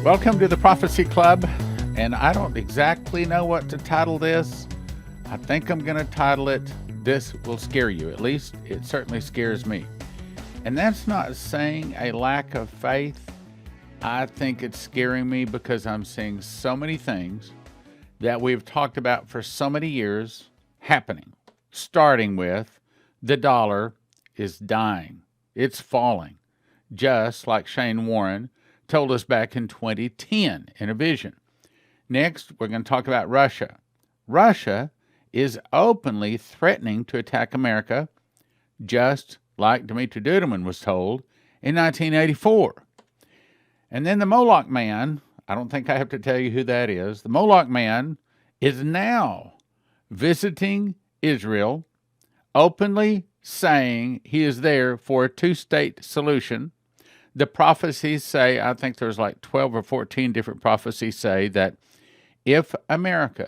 Welcome to the Prophecy Club, and I don't exactly know what to title this. I think I'm going to title it, This Will Scare You. At least it certainly scares me. And that's not saying a lack of faith. I think it's scaring me because I'm seeing so many things that we've talked about for so many years happening, starting with the dollar is dying. It's falling, just like Shane Warren told us back in 2010 in a vision. Next, we're going to talk about Russia. Russia is openly threatening to attack America, just like Dmitry Duduman was told in 1984. And then the Moloch man, I don't think I have to tell you who that is. The Moloch man is now visiting Israel, openly saying he is there for a two-state solution. The prophecies say, I think there's like 12 or 14 different prophecies say that if America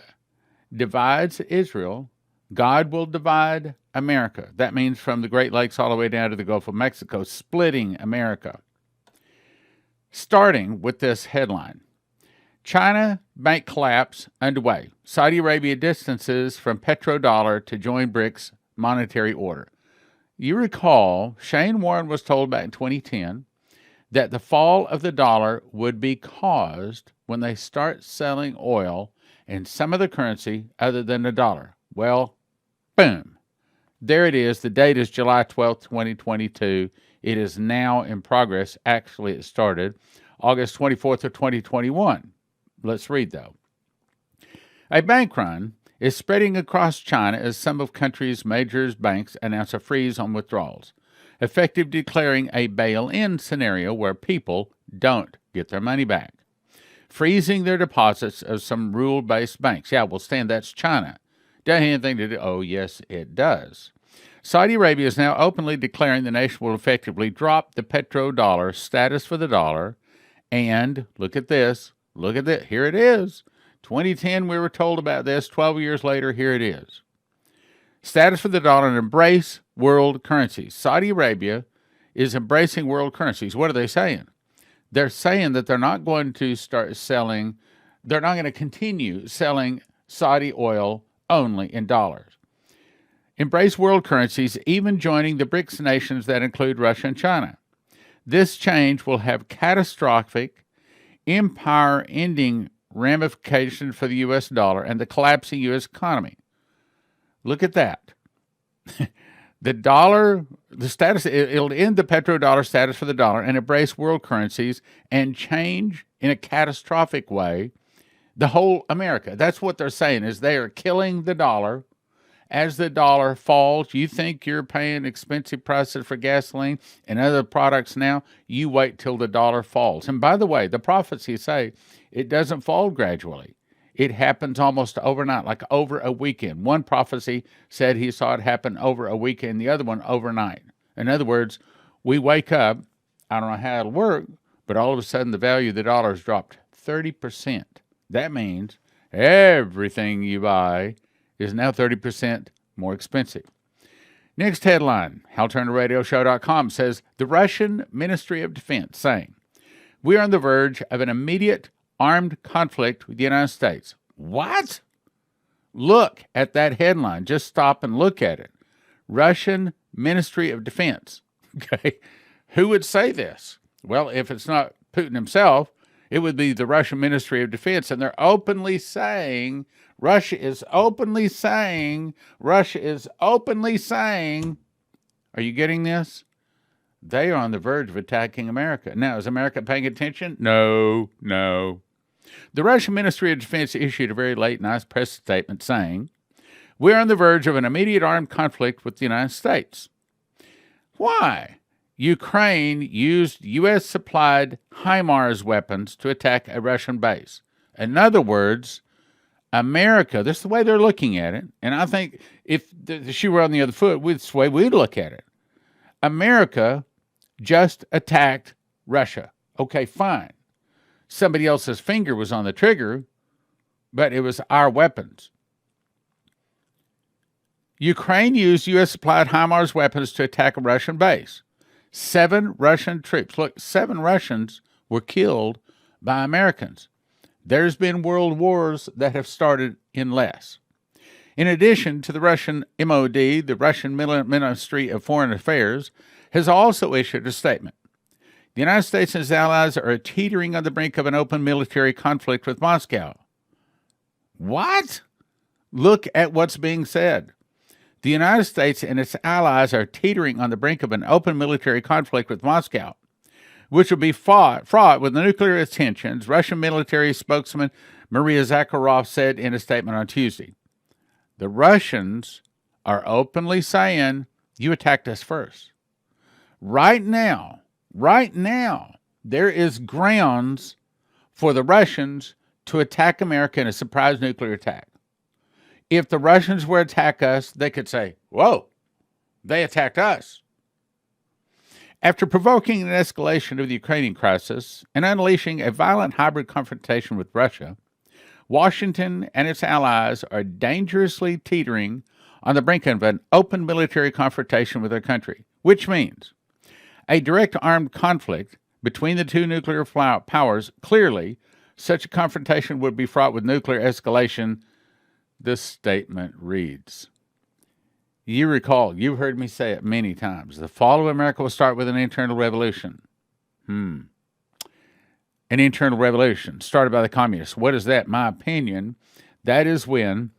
divides Israel, God will divide America. That means from the Great Lakes all the way down to the Gulf of Mexico, splitting America. Starting with this headline, China bank collapse underway. Saudi Arabia distances from petrodollar to join BRICS monetary order. You recall, Shane Warren was told back in 2010 that the fall of the dollar would be caused when they start selling oil and some other currency other than the dollar. Well, boom. There it is. The date is July 12th, 2022. It is now in progress. Actually, it started August 24th of 2021. Let's read, though. A bank run is spreading across China as some of country's major banks announce a freeze on withdrawals, effectively declaring a bail-in scenario where people don't get their money back. Freezing their deposits of some rule-based banks. Yeah, well, Stan, that's China. Doesn't have anything to do. Oh, yes, it does. Saudi Arabia is now openly declaring the nation will effectively drop the petrodollar status for the dollar. And look at this. Look at that. Here it is. 2010, we were told about this. 12 years later, here it is. Status for the dollar and embrace world currencies. Saudi Arabia is embracing world currencies. What are they saying? They're saying that they're not going to start selling, they're not going to continue selling Saudi oil only in dollars. Embrace world currencies, even joining the BRICS nations that include Russia and China. This change will have catastrophic, empire-ending ramifications for the U.S. dollar and the collapsing U.S. economy. Look at that. The dollar, the status, it'll end the petrodollar status for the dollar and embrace world currencies and change in a catastrophic way the whole America. That's what they're saying, is they are killing the dollar. As the dollar falls, you think you're paying expensive prices for gasoline and other products now, you wait till the dollar falls. And by the way, the prophecies say it doesn't fall gradually. It happens almost overnight, like over a weekend. One prophecy said he saw it happen over a weekend, the other one overnight. In other words, we wake up, I don't know how it'll work, but all of a sudden the value of the dollar has dropped 30%. That means everything you buy is now 30% more expensive. Next headline, HalTurnerRadioShow.com says, the Russian Ministry of Defense saying, we are on the verge of an immediate armed conflict with the United States. What? Look at that headline. Just stop and look at it. Russian Ministry of Defense. Okay. Who would say this? Well, if it's not Putin himself, it would be the Russian Ministry of Defense. And they're openly saying, Russia is openly saying, are you getting this? They are on the verge of attacking America. Now, is America paying attention? No. The Russian Ministry of Defense issued a very late, nice press statement saying, we're on the verge of an immediate armed conflict with the United States. Why? Ukraine used U.S.-supplied HIMARS weapons to attack a Russian base. In other words, America, this is the way they're looking at it, and I think if the shoe were on the other foot, this is the way we'd look at it. America just attacked Russia. Okay, fine. Somebody else's finger was on the trigger, but it was our weapons. Ukraine used U.S.-supplied HIMARS weapons to attack a Russian base. 7 Russian troops, look, 7 Russians were killed by Americans. There's been world wars that have started in less. In addition to the Russian MOD, the Russian Ministry of Foreign Affairs has also issued a statement. The United States and its allies are teetering on the brink of an open military conflict with Moscow. What? Look at what's being said. The United States and its allies are teetering on the brink of an open military conflict with Moscow, which will be fraught with nuclear tensions, Russian military spokesman Maria Zakharov said in a statement on Tuesday. The Russians are openly saying, you attacked us first. Right now, there is grounds for the Russians to attack America in a surprise nuclear attack. If the Russians were to attack us, they could say, whoa, they attacked us. After provoking an escalation of the Ukrainian crisis and unleashing a violent hybrid confrontation with Russia, Washington and its allies are dangerously teetering on the brink of an open military confrontation with their country, which means a direct armed conflict between the two nuclear powers. Clearly, such a confrontation would be fraught with nuclear escalation, this statement reads. You recall, you've heard me say it many times, the fall of America will start with an internal revolution. An internal revolution started by the communists. What is that? My opinion, that is when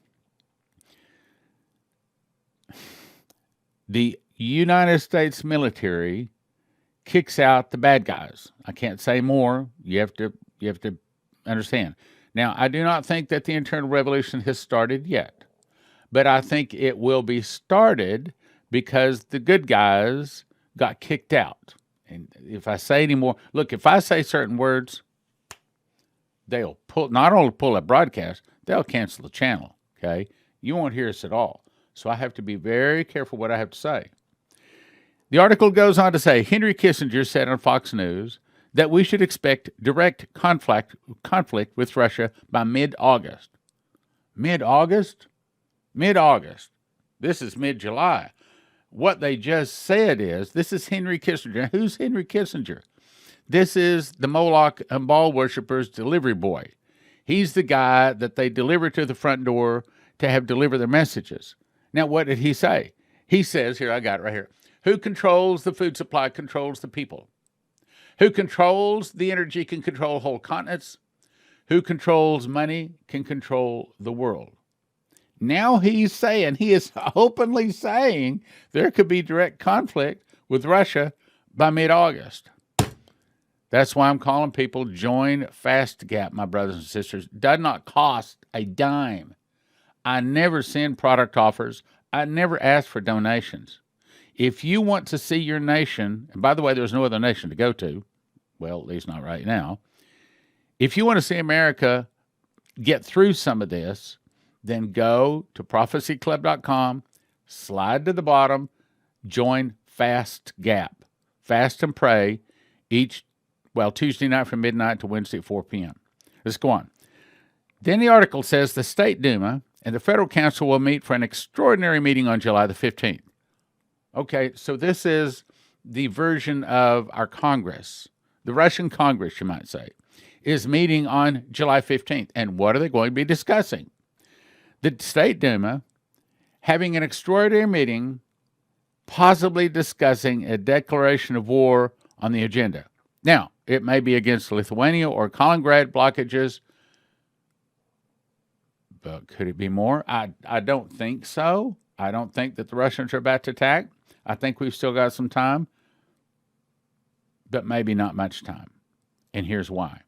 the United States military kicks out the bad guys. I can't say more. You have to understand. Now, I do not think that the internal revolution has started yet, but I think it will be started because the good guys got kicked out. And if I say any more, look, if I say certain words, they'll not only pull a broadcast, they'll cancel the channel, okay? You won't hear us at all. So I have to be very careful what I have to say. The article goes on to say, Henry Kissinger said on Fox News that we should expect direct conflict with Russia by mid-August. Mid-August? Mid-August. This is mid-July. What they just said is, this is Henry Kissinger. Who's Henry Kissinger? This is the Moloch and Baal worshippers' delivery boy. He's the guy that they deliver to the front door to have deliver their messages. Now, what did he say? He says, here, I got it right here. Who controls the food supply controls the people. Who controls the energy can control whole continents. Who controls money can control the world. Now he is openly saying there could be direct conflict with Russia by mid-August. That's why I'm calling people join Fast Gap, my brothers and sisters. Does not cost a dime. I never send product offers. I never ask for donations. If you want to see your nation, and by the way, there's no other nation to go to, well, at least not right now. If you want to see America get through some of this, then go to prophecyclub.com, slide to the bottom, join Fast Gap. Fast and pray Tuesday night from midnight to Wednesday at 4 p.m. Let's go on. Then the article says the State Duma and the Federal Council will meet for an extraordinary meeting on July the 15th. Okay, so this is the version of our Congress, the Russian Congress, you might say, is meeting on July 15th. And what are they going to be discussing? The State Duma having an extraordinary meeting, possibly discussing a declaration of war on the agenda. Now, it may be against Lithuania or Kaliningrad blockages, but could it be more? I don't think so. I don't think that the Russians are about to attack. I think we've still got some time, but maybe not much time. And here's why.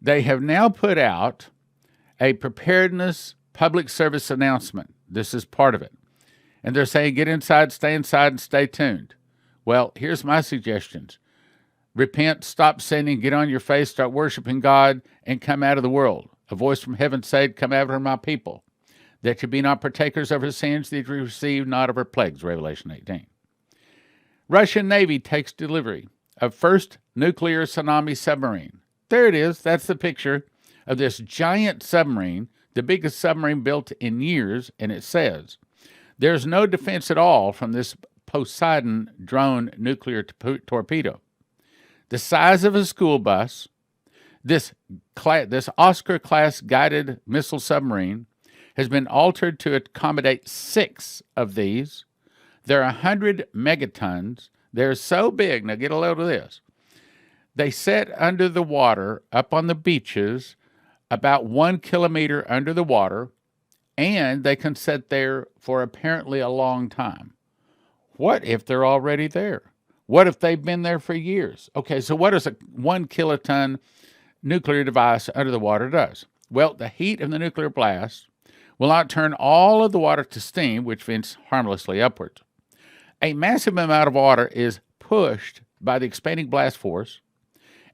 They have now put out a preparedness public service announcement. This is part of it. And they're saying, get inside, and stay tuned. Well, here's my suggestions. Repent, stop sinning, get on your face, start worshiping God, and come out of the world. A voice from heaven said, come out of my people, that you be not partakers of her sins, that you receive not of her plagues, Revelation 18. Russian Navy takes delivery of first nuclear tsunami submarine. There it is. That's the picture of this giant submarine, the biggest submarine built in years, and it says, there's no defense at all from this Poseidon drone nuclear torpedo. The size of a school bus, This Oscar-class guided missile submarine has been altered to accommodate 6 of these. They're 100 megatons. They're so big. Now get a load of this. They sit under the water up on the beaches about 1 kilometer under the water, and they can sit there for apparently a long time. What if they're already there? What if they've been there for years? Okay, so what does a 1 kiloton nuclear device under the water does? Well, the heat of the nuclear blast will not turn all of the water to steam, which vents harmlessly upwards. A massive amount of water is pushed by the expanding blast force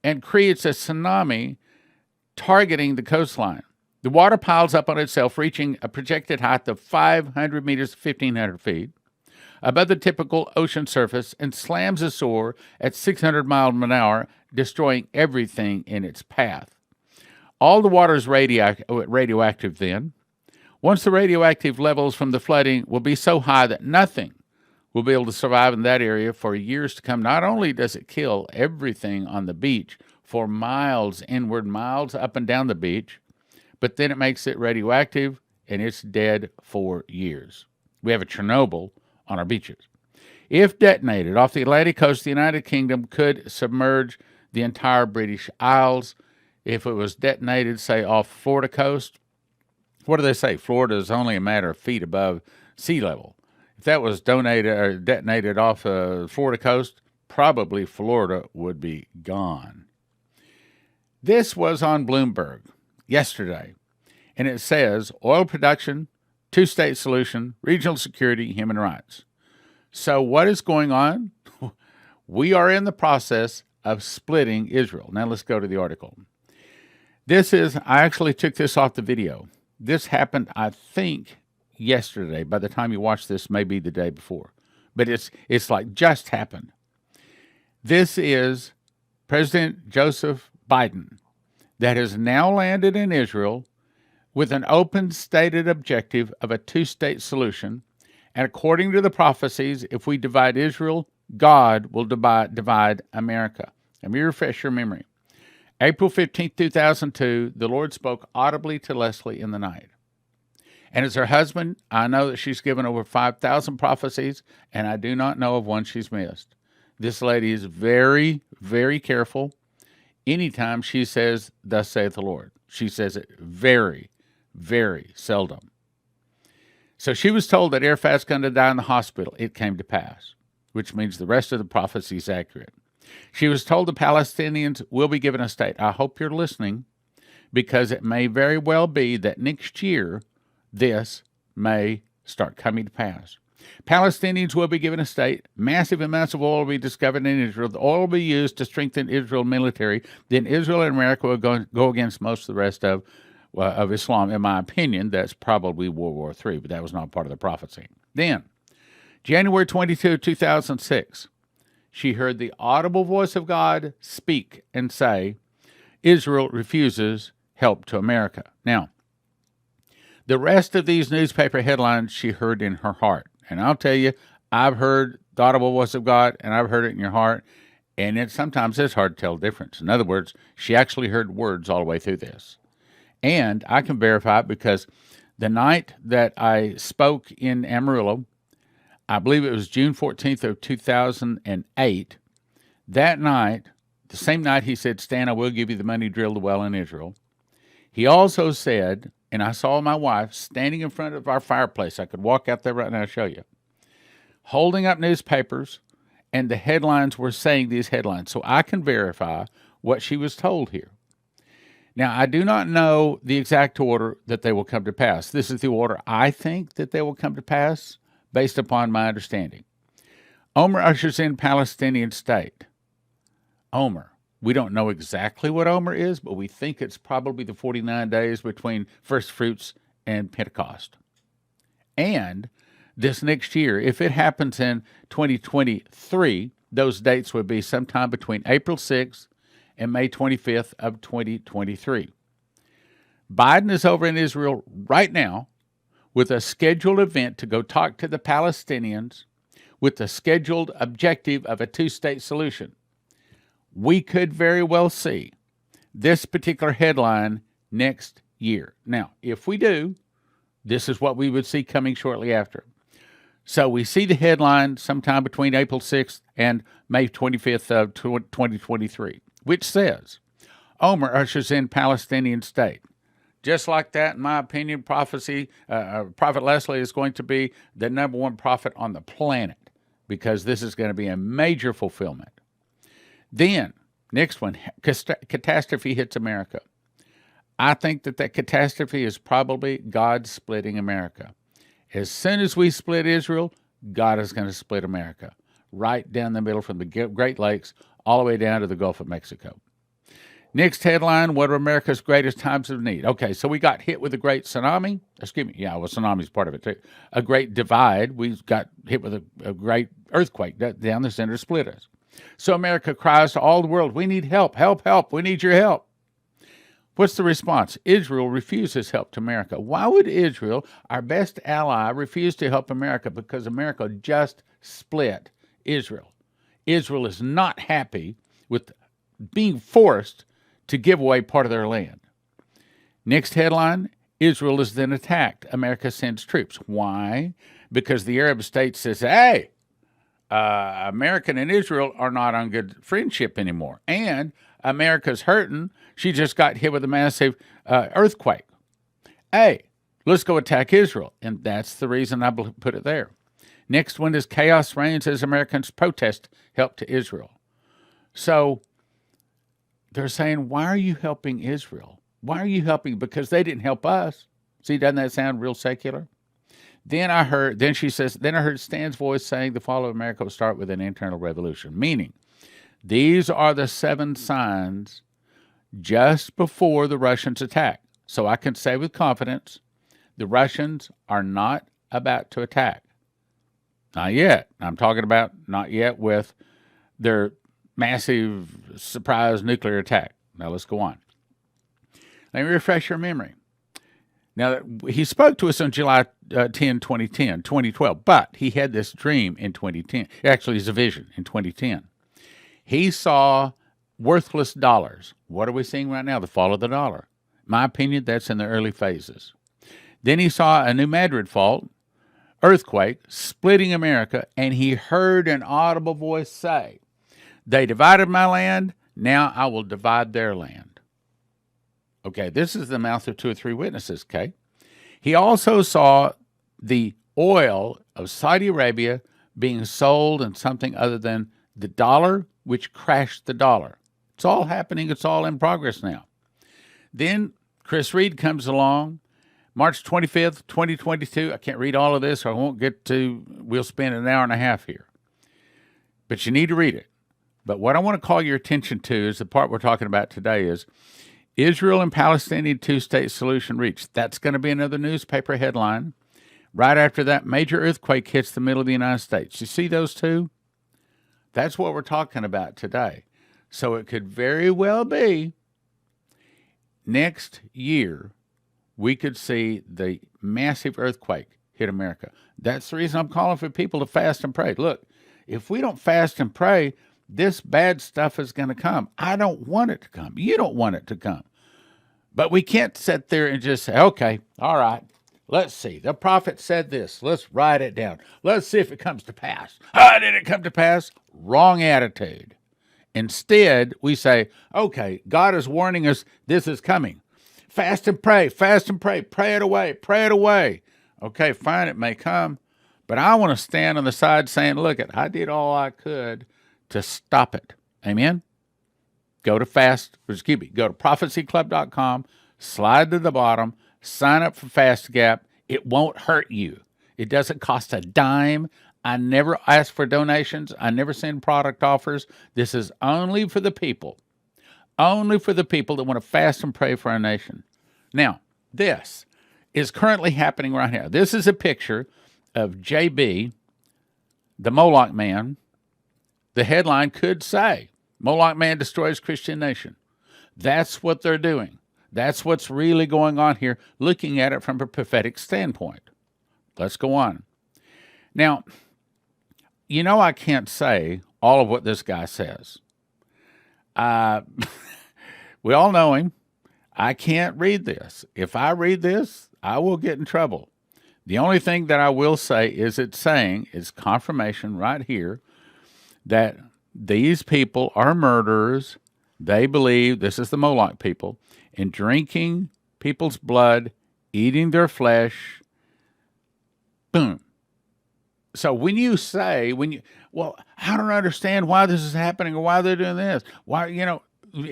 and creates a tsunami targeting the coastline. The water piles up on itself, reaching a projected height of 500 meters, 1,500 feet, above the typical ocean surface, and slams ashore at 600 miles an hour, destroying everything in its path. All the water is radioactive then. Once the radioactive levels from the flooding will be so high that nothing will be able to survive in that area for years to come. Not only does it kill everything on the beach for miles inward, miles up and down the beach, but then it makes it radioactive and it's dead for years. We have a Chernobyl on our beaches. If detonated off the Atlantic coast, the United Kingdom could submerge the entire British Isles. If it was detonated, say, off Florida coast, what do they say? Florida is only a matter of feet above sea level. If that was detonated off Florida coast, probably Florida would be gone. This was on Bloomberg yesterday, and it says oil production, two-state solution, regional security, human rights. So what is going on? We are in the process of splitting Israel. Now let's go to the article. I actually took this off the video. This happened, I think, yesterday. By the time you watch this, maybe the day before. But it's like just happened. This is President Joseph Biden that has now landed in Israel with an open stated objective of a two-state solution. And according to the prophecies, if we divide Israel, God will divide America. Let me refresh your memory. April 15, 2002, the Lord spoke audibly to Leslie in the night. And as her husband, I know that she's given over 5,000 prophecies, and I do not know of one she's missed. This lady is very, very careful. Anytime she says, "Thus saith the Lord," she says it very, very seldom. So she was told that Arafat's going to die in the hospital. It came to pass, which means the rest of the prophecy is accurate. She was told the Palestinians will be given a state. I hope you're listening, because it may very well be that next year this may start coming to pass. Palestinians will be given a state. Massive amounts of oil will be discovered in Israel. The oil will be used to strengthen Israel military. Then Israel and America will go against most of the rest of Islam. In my opinion, that's probably World War III, but that was not part of the prophecy. Then, January 22, 2006, she heard the audible voice of God speak and say, Israel refuses help to America. Now, the rest of these newspaper headlines she heard in her heart. And I'll tell you, I've heard the audible voice of God, and I've heard it in your heart, and sometimes it's hard to tell the difference. In other words, she actually heard words all the way through this. And I can verify it because the night that I spoke in Amarillo, I believe it was June 14th of 2008, that night, the same night he said, "Stan, I will give you the money to drill the well in Israel." He also said, and I saw my wife standing in front of our fireplace. I could walk out there right now and show you, holding up newspapers, and the headlines were saying these headlines. So I can verify what she was told here. Now, I do not know the exact order that they will come to pass. This is the order I think that they will come to pass based upon my understanding. Omer ushers in Palestinian state. Omer. We don't know exactly what Omer is, but we think it's probably the 49 days between first fruits and Pentecost. And this next year, if it happens in 2023, those dates would be sometime between April 6th and May 25th of 2023. Biden is over in Israel right now with a scheduled event to go talk to the Palestinians with the scheduled objective of a two-state solution. We could very well see this particular headline next year. Now, if we do, this is what we would see coming shortly after. So we see the headline sometime between April 6th and May 25th of 2023, which says, Omer ushers in Palestinian state. Just like that, in my opinion, Prophet Leslie is going to be the number one prophet on the planet, because this is going to be a major fulfillment. Then, next one, catastrophe hits America. I think that catastrophe is probably God splitting America. As soon as we split Israel, God is going to split America, right down the middle from the Great Lakes all the way down to the Gulf of Mexico. Next headline, what are America's greatest times of need? Okay, so we got hit with a great tsunami. Tsunami's part of it too. A great divide. We got hit with a great earthquake down the center, split us. So America cries to all the world, we need help, help, help. We need your help. What's the response? Israel refuses help to America. Why would Israel, our best ally, refuse to help America? Because America just split Israel. Israel is not happy with being forced to give away part of their land. Next headline, Israel is then attacked. America sends troops. Why? Because the Arab state says, hey, America and Israel are not on good friendship anymore. And America's hurting. She just got hit with a massive earthquake. Hey, let's go attack Israel. And that's the reason I put it there. Next one is chaos reigns as Americans protest help to Israel. So they're saying, why are you helping Israel? Why are you helping? Because they didn't help us. See, doesn't that sound real secular? Then I heard Stan's voice saying the fall of America will start with an internal revolution, meaning these are the 7 signs just before the Russians attack. So I can say with confidence, the Russians are not about to attack. Not yet. I'm talking about not yet with their massive surprise nuclear attack. Now let's go on. Let me refresh your memory. Now, he spoke to us on July 10, 2012, but he had this dream in 2010. Actually, it's a vision in 2010. He saw worthless dollars. What are we seeing right now? The fall of the dollar. In my opinion, that's in the early phases. Then he saw a New Madrid fault, earthquake, splitting America, and he heard an audible voice say, they divided my land, now I will divide their land. Okay, this is the mouth of 2 or 3 witnesses, okay? He also saw the oil of Saudi Arabia being sold in something other than the dollar, which crashed the dollar. It's all happening. It's all in progress now. Then Chris Reed comes along, March 25th, 2022. I can't read all of this, or we'll spend an hour and a half here. But you need to read it. But what I want to call your attention to is the part we're talking about today is Israel and Palestinian 2-state solution reached. That's going to be another newspaper headline. Right after that, major earthquake hits the middle of the United States. You see those two? That's what we're talking about today. So it could very well be next year we could see the massive earthquake hit America. That's the reason I'm calling for people to fast and pray. Look, if we don't fast and pray, this bad stuff is going to come. I don't want it to come. You don't want it to come. But we can't sit there and just say, okay, all right, let's see. The prophet said this. Let's write it down. Let's see if it comes to pass. Did it come to pass? Wrong attitude. Instead, we say, okay, God is warning us this is coming. Fast and pray, pray it away, pray it away. Okay, fine, it may come. But I want to stand on the side saying, look, I did all I could to stop it. Amen? Go to prophecyclub.com, slide to the bottom, sign up for Fast Gap. It won't hurt you. It doesn't cost a dime. I never ask for donations. I never send product offers. This is only for the people. Only for the people that want to fast and pray for our nation. Now, this is currently happening right now. This is a picture of JB, the Moloch man. The headline could say, Moloch man destroys Christian nation. That's what they're doing. That's what's really going on here, looking at it from a prophetic standpoint. Let's go on. Now, I can't say all of what this guy says. We all know him. I can't read this. If I read this, I will get in trouble. The only thing that I will say is it's confirmation right here that these people are murderers. They believe, this is the Moloch people, in drinking people's blood, eating their flesh. Boom. So well, I don't understand why this is happening or why they're doing this. Why, you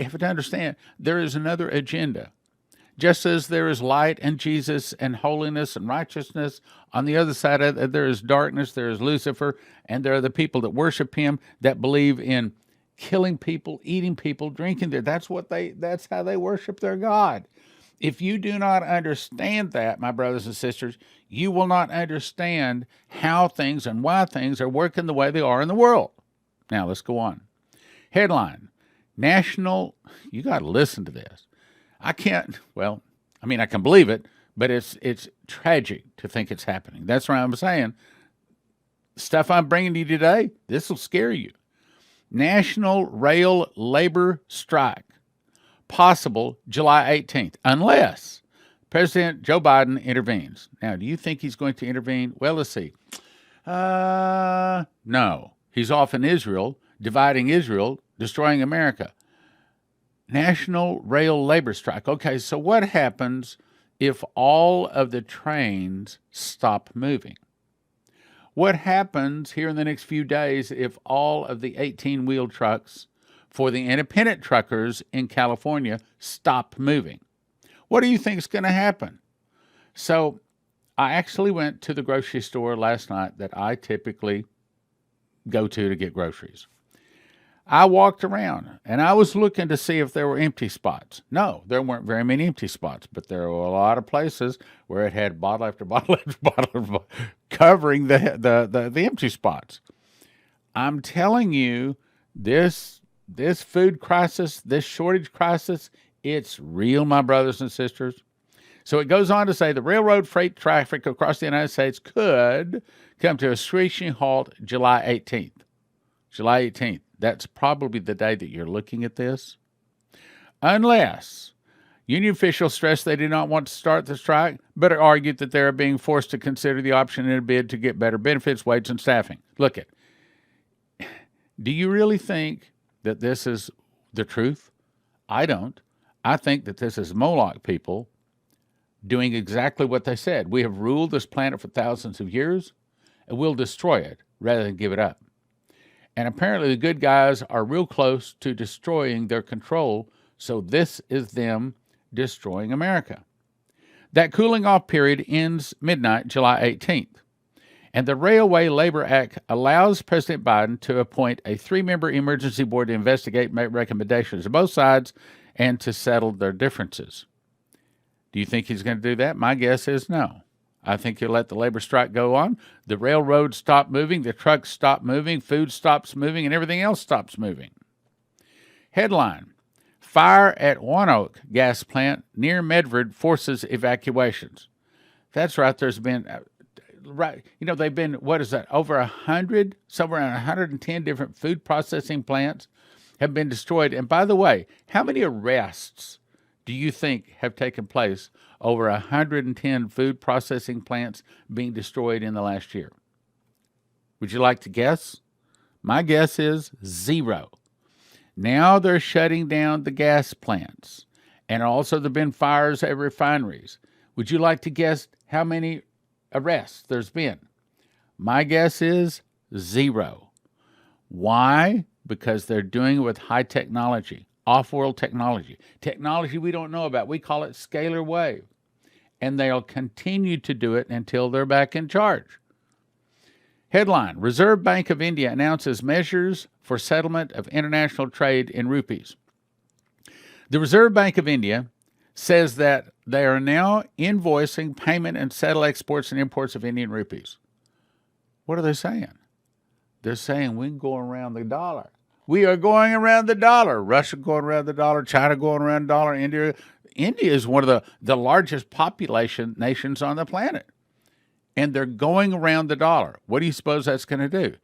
have to understand there is another agenda. Just as there is light and Jesus and holiness and righteousness, on the other side of it, there is darkness, there is Lucifer, and there are the people that worship him that believe in killing people, eating people, drinking their. That's how they worship their God. If you do not understand that, my brothers and sisters, you will not understand how things and why things are working the way they are in the world. Now, let's go on. Headline, national, you got to listen to this. I can believe it, but it's tragic to think it's happening. That's why I'm saying, stuff I'm bringing to you today, this will scare you. National rail labor strike, possible July 18th, unless President Joe Biden intervenes. Now, do you think he's going to intervene? Well, let's see. No. He's off in Israel, dividing Israel, destroying America. National rail labor strike. Okay, so what happens if all of the trains stop moving? What happens here in the next few days if all of the 18-wheel trucks for the independent truckers in California stop moving? What do you think is going to happen? So I actually went to the grocery store last night that I typically go to get groceries. I walked around and I was looking to see if there were empty spots. No, there weren't very many empty spots, but there were a lot of places where it had bottle after bottle after bottle covering the empty spots. I'm telling you, this food crisis, this shortage crisis, it's real, my brothers and sisters. So it goes on to say the railroad freight traffic across the United States could come to a screeching halt July 18th. July 18th. That's probably the day that you're looking at this. Unless union officials stress they do not want to start the strike, but argued that they are being forced to consider the option in a bid to get better benefits, wages, and staffing. Look it. Do you really think that this is the truth? I don't. I think that this is Moloch people doing exactly what they said. We have ruled this planet for thousands of years, and we'll destroy it rather than give it up. And apparently the good guys are real close to destroying their control, so this is them destroying America. That cooling off period ends midnight, July 18th. And the Railway Labor Act allows President Biden to appoint a 3-member emergency board to investigate, make recommendations to both sides, and to settle their differences. Do you think he's going to do that? My guess is no. I think he'll let the labor strike go on. The railroads stop moving, the trucks stop moving, food stops moving, and everything else stops moving. Headline, fire at ONEOK gas plant near Medford forces evacuations. That's right, there's been, they've been, over 100, somewhere around 110 different food processing plants have been destroyed. And by the way, how many arrests do you think have taken place over 110 food processing plants being destroyed in the last year? Would you like to guess? My guess is 0. Now they're shutting down the gas plants. And also there have been fires at refineries. Would you like to guess how many arrests there's been? My guess is 0. Why? Because they're doing it with high technology. Off-world technology we don't know about. We call it scalar wave. And they'll continue to do it until they're back in charge. Headline, Reserve Bank of India announces measures for settlement of international trade in rupees. The Reserve Bank of India says that they are now invoicing payment and settle exports and imports of Indian rupees. What are they saying? They're saying we can go around the dollar. We are going around the dollar. Russia going around the dollar. China going around the dollar. India is one of the largest population nations on the planet. And they're going around the dollar. What do you suppose that's going to do?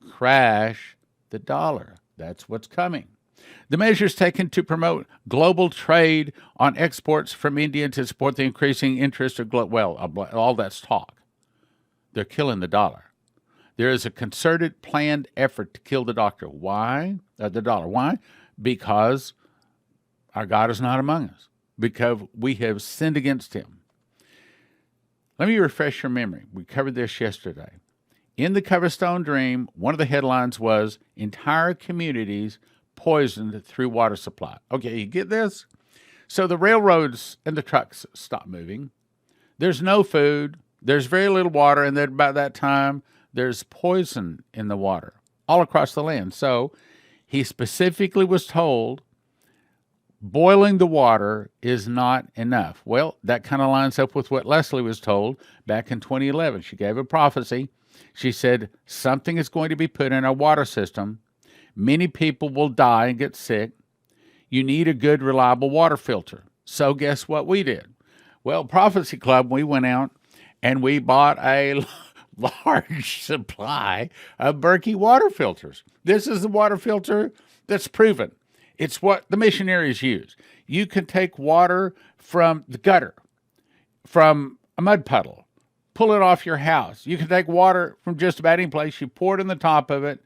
Crash the dollar. That's what's coming. The measures taken to promote global trade on exports from India to support the increasing interest of all that's talk. They're killing the dollar. There is a concerted, planned effort to kill the dollar. Why? Why? Because our God is not among us. Because we have sinned against him. Let me refresh your memory. We covered this yesterday. In the Coverstone Dream, one of the headlines was entire communities poisoned through water supply. Okay, you get this? So the railroads and the trucks stop moving. There's no food. There's very little water. And then about that time, there's poison in the water all across the land. So he specifically was told boiling the water is not enough. Well, that kind of lines up with what Leslie was told back in 2011. She gave a prophecy. She said, something is going to be put in our water system. Many people will die and get sick. You need a good, reliable water filter. So guess what we did? Well, Prophecy Club, we went out and we bought a large supply of Berkey water filters. This is the water filter that's proven. It's what the missionaries use. You can take water from the gutter, from a mud puddle, pull it off your house. You can take water from just about any place. You pour it in the top of it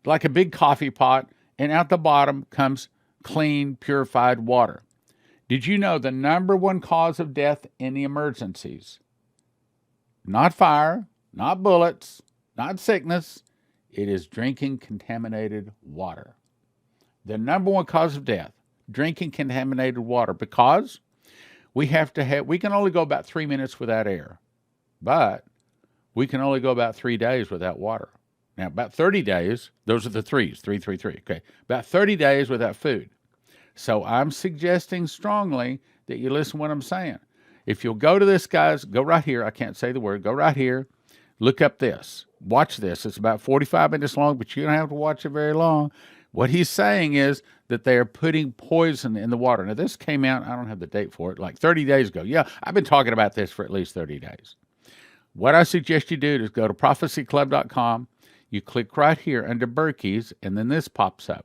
like a big coffee pot, and out the bottom comes clean, purified water. Did you know the number one cause of death in the emergencies? Not fire, not bullets, not sickness. It is drinking contaminated water. The number one cause of death, drinking contaminated water, because we can only go about 3 minutes without air, but we can only go about 3 days without water. Now, about 30 days, those are the threes, 3, 3, 3, okay. About 30 days without food. So I'm suggesting strongly that you listen to what I'm saying. If you'll go to this, guys, go right here. I can't say the word. Go right here. Look up this. Watch this. It's about 45 minutes long, but you don't have to watch it very long. What he's saying is that they are putting poison in the water. Now, this came out, I don't have the date for it, like 30 days ago. Yeah, I've been talking about this for at least 30 days. What I suggest you do is go to prophecyclub.com. You click right here under Berkeys, and then this pops up.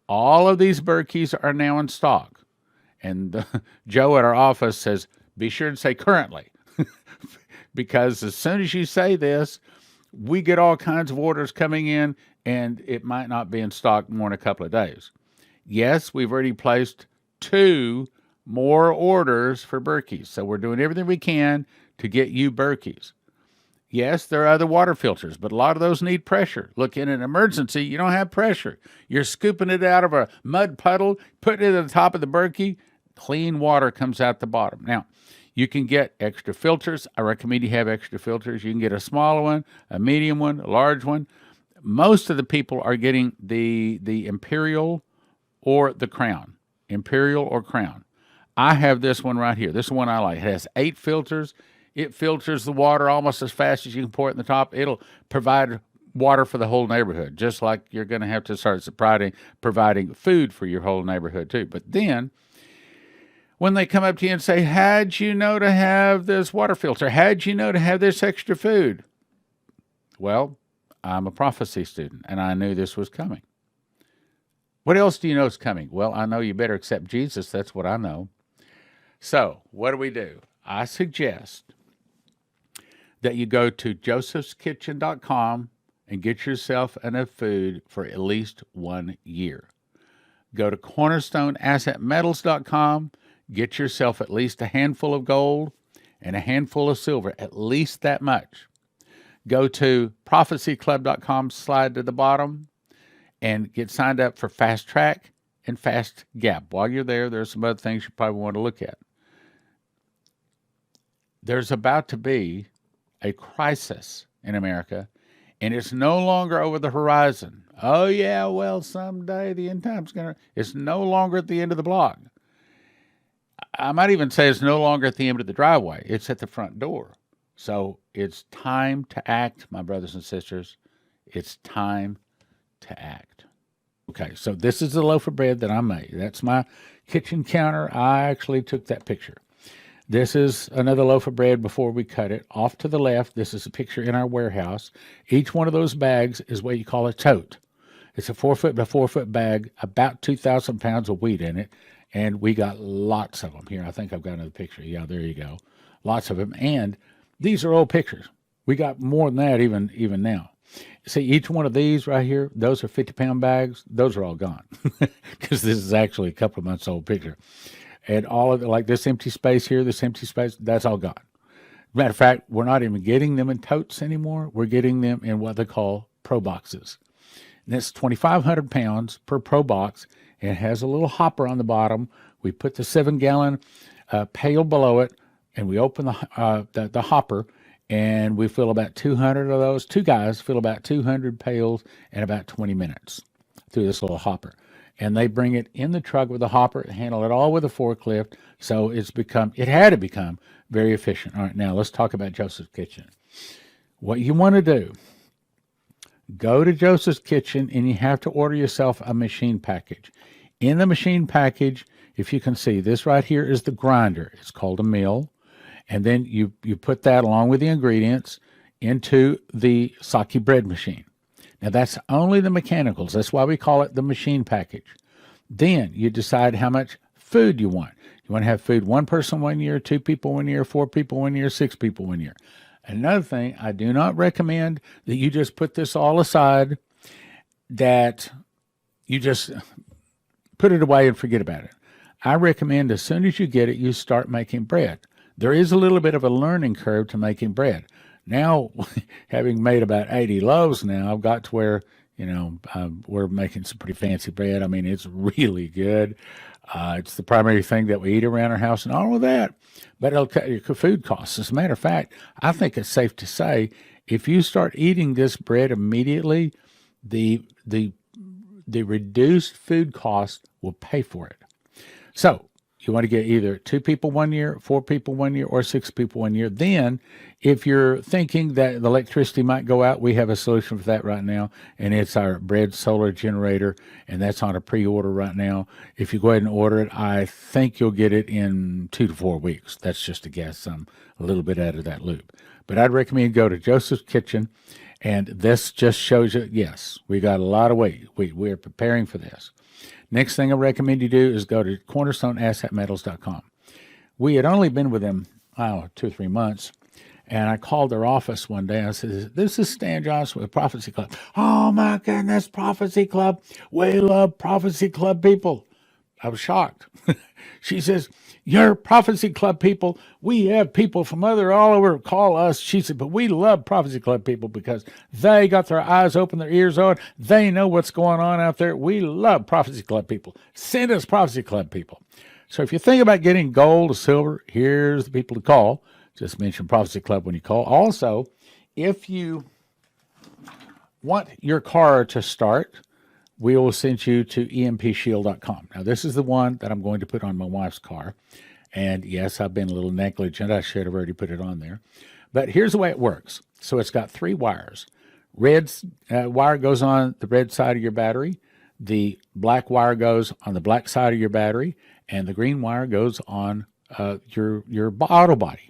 All of these Berkeys are now in stock. And Joe at our office says, be sure to say currently. Because as soon as you say this, we get all kinds of orders coming in, and it might not be in stock more than a couple of days. Yes, we've already placed 2 more orders for Berkeys. So we're doing everything we can to get you Berkeys. Yes, there are other water filters, but a lot of those need pressure. Look, in an emergency, you don't have pressure. You're scooping it out of a mud puddle, putting it at the top of the Berkey, clean water comes out the bottom. Now, you can get extra filters. I recommend you have extra filters. You can get a smaller one, a medium one, a large one. Most of the people are getting the Imperial or the Crown. Imperial or Crown. I have this one right here. This is one I like. It has 8 filters. It filters the water almost as fast as you can pour it in the top. It'll provide water for the whole neighborhood, just like you're going to have to start providing food for your whole neighborhood too. But then, when they come up to you and say, how'd you know to have this water filter? How'd you know to have this extra food? Well, I'm a prophecy student, and I knew this was coming. What else do you know is coming? Well, I know you better accept Jesus. That's what I know. So, what do? I suggest that you go to josephskitchen.com and get yourself enough food for at least 1 year. Go to cornerstoneassetmetals.com. Get yourself at least a handful of gold and a handful of silver, at least that much. Go to prophecyclub.com, slide to the bottom, and get signed up for Fast Track and Fast Gap. While you're there, there's some other things you probably want to look at. There's about to be a crisis in America, and it's no longer over the horizon. Oh, yeah, well, someday the end time's going to... It's no longer at the end of the block. I might even say it's no longer at the end of the driveway. It's at the front door. So it's time to act, my brothers and sisters. It's time to act. Okay, so this is the loaf of bread that I made. That's my kitchen counter. I actually took that picture. This is another loaf of bread before we cut it. Off to the left, this is a picture in our warehouse. Each one of those bags is what you call a tote. It's a 4 foot by 4 foot bag, about 2,000 pounds of wheat in it. And we got lots of them here. I think I've got another picture. Yeah, there you go. Lots of them. And these are old pictures. We got more than that even now. See, each one of these right here, those are 50-pound bags. Those are all gone because this is actually a couple of months old picture. And all of it, like this empty space here, this empty space, that's all gone. Matter of fact, we're not even getting them in totes anymore. We're getting them in what they call pro boxes. And it's 2,500 pounds per pro box. It has a little hopper on the bottom. We put the 7-gallon pail below it, and we open the hopper, and we fill about 200 of those. Two guys fill about 200 pails in about 20 minutes through this little hopper. And they bring it in the truck with a hopper, handle it all with a forklift. So it had to become very efficient. All right, now let's talk about Joseph's Kitchen. What you want to do, go to Joseph's Kitchen, and you have to order yourself a machine package. In the machine package, if you can see, this right here is the grinder. It's called a mill. And then you put that along with the ingredients into the sake bread machine. Now, that's only the mechanicals. That's why we call it the machine package. Then you decide how much food you want. You want to have food 1 person 1 year, 2 people 1 year, 4 people 1 year, 6 people 1 year. Another thing, I do not recommend that you just put this all aside, that you just put it away and forget about it. I recommend as soon as you get it, you start making bread. There is a little bit of a learning curve to making bread. Now, having made about 80 loaves now, I've got to where, we're making some pretty fancy bread. I mean, it's really good. It's the primary thing that we eat around our house and all of that. But it'll cut your food costs. As a matter of fact, I think it's safe to say, if you start eating this bread immediately, the reduced food cost will pay for it. So you want to get either 2 people 1 year, 4 people 1 year, or 6 people 1 year. Then, if you're thinking that the electricity might go out, we have a solution for that right now, and it's our bread solar generator, and that's on a pre-order right now. If you go ahead and order it, I think you'll get it in 2 to 4 weeks. That's just a guess. I'm a little bit out of that loop. But I'd recommend go to Joseph's Kitchen, and this just shows you, yes, we got a lot of weight. We're preparing for this. Next thing I recommend you do is go to cornerstoneassetmetals.com. We had only been with them, 2 or 3 months, and I called their office one day. I said, "This is Stan Johnson with Prophecy Club." "Oh, my goodness, Prophecy Club. We love Prophecy Club people." I was shocked. She says, "You're Prophecy Club people. We have people from all over call us." She said, "But we love Prophecy Club people because they got their eyes open, their ears on. They know what's going on out there. We love Prophecy Club people. Send us Prophecy Club people." So if you think about getting gold or silver, here's the people to call. Just mention Prophecy Club when you call. Also, if you want your car to start, we will send you to empshield.com. Now, this is the one that I'm going to put on my wife's car. And yes, I've been a little negligent. I should have already put it on there. But here's the way it works. So it's got 3 wires. Red wire goes on the red side of your battery. The black wire goes on the black side of your battery. And the green wire goes on your auto body.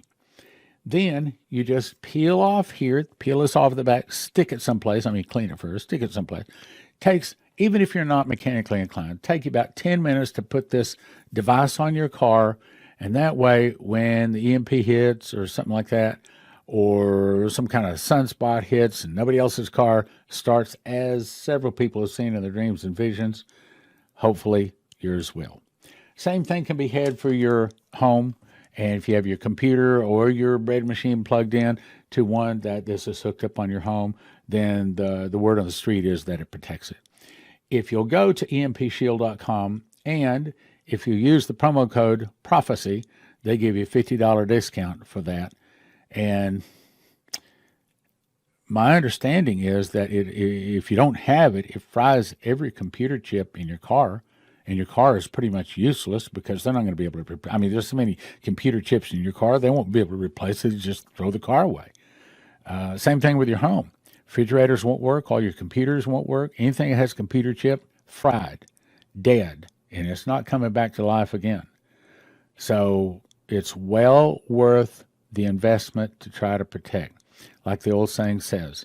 Then you just peel this off the back, stick it someplace. Clean it first, stick it someplace. Takes, even if you're not mechanically inclined, take you about 10 minutes to put this device on your car. And that way, when the EMP hits or something like that, or some kind of sunspot hits and nobody else's car starts, as several people have seen in their dreams and visions, hopefully yours will. Same thing can be had for your home. And if you have your computer or your bread machine plugged in to one that this is hooked up on your home, then the word on the street is that it protects it. If you'll go to empshield.com, and if you use the promo code PROPHECY, they give you a $50 discount for that. And my understanding is that if you don't have it, it fries every computer chip in your car. And your car is pretty much useless because they're not going to be able to. There's so many computer chips in your car, they won't be able to replace it. Just throw the car away. Same thing with your home. Refrigerators won't work. All your computers won't work. Anything that has a computer chip, fried, dead, and it's not coming back to life again. So it's well worth the investment to try to protect, like the old saying says.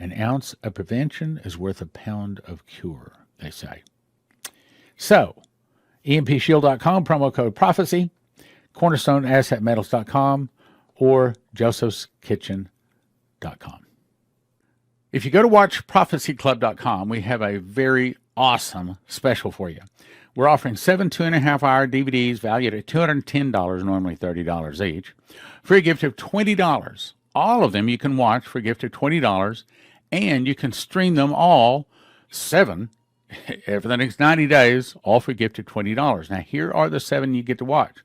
An ounce of prevention is worth a pound of cure, they say. So, EMPshield.com, promo code Prophecy, CornerstoneAssetMetals.com, or Joseph'sKitchen.com. If you go to WatchProphecyClub.com, we have a very awesome special for you. We're offering 7 2.5-hour DVDs valued at $210, normally $30 each, for a gift of $20. All of them you can watch for a gift of $20, and you can stream them all, 7, for the next 90 days, all for a gift of $20. Now, here are the 7 you get to watch.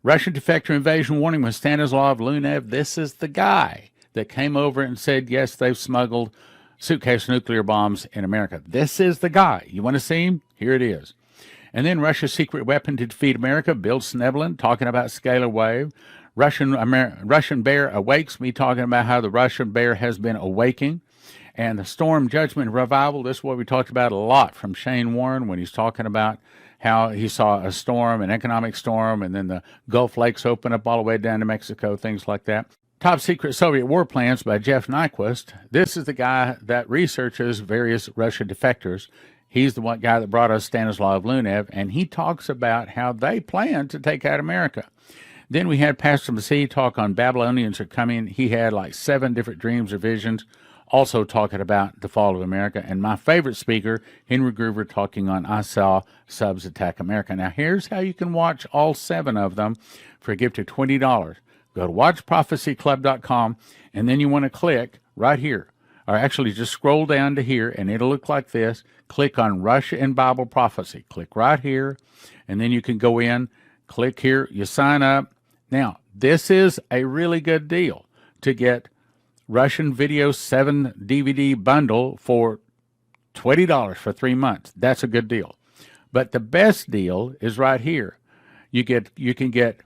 Russian Defector Invasion Warning with Stanislav Lunev. This is the guy that came over and said, yes, they've smuggled suitcase nuclear bombs in America. This is the guy. You want to see him? Here it is. And then Russia's secret weapon to defeat America, Bill Snevelin, talking about scalar wave. Russian Bear Awakes, me talking about how the Russian Bear has been awaking. And the Storm Judgment Revival, this is what we talked about a lot from Shane Warren when he's talking about how he saw a storm, an economic storm, and then the Gulf Lakes open up all the way down to Mexico, things like that. Top Secret Soviet War Plans by Jeff Nyquist. This is the guy that researches various Russian defectors. He's the one guy that brought us Stanislav Lunev, and he talks about how they plan to take out America. Then we had Pastor Massey talk on Babylonians Are Coming. He had like 7 different dreams or visions, also talking about the fall of America. And my favorite speaker, Henry Groover, talking on I Saw Subs Attack America. Now, here's how you can watch all 7 of them for a gift of $20. Go to WatchProphecyClub.com, and then you want to click right here. Or actually, just scroll down to here, and it'll look like this. Click on Russia and Bible Prophecy. Click right here, and then you can go in, click here, you sign up. Now, this is a really good deal to get Russian Video 7 DVD bundle for $20 for 3 months. That's a good deal. But the best deal is right here. You can get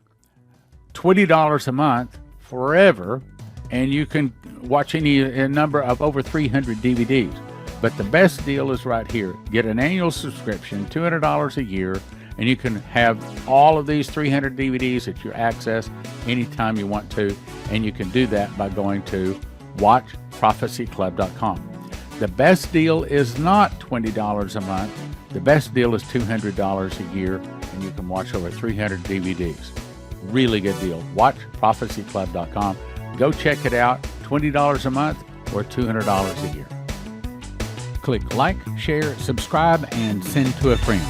$20 a month forever, and you can watch a number of over 300 DVDs. But the best deal is right here. Get an annual subscription, $200 a year, and you can have all of these 300 DVDs at your access anytime you want to, and you can do that by going to WatchProphecyClub.com. The best deal is not $20 a month. The best deal is $200 a year, and you can watch over 300 DVDs. Really good deal. WatchProphecyClub.com. Go check it out. $20 a month or $200 a year. Click like, share, subscribe, and send to a friend.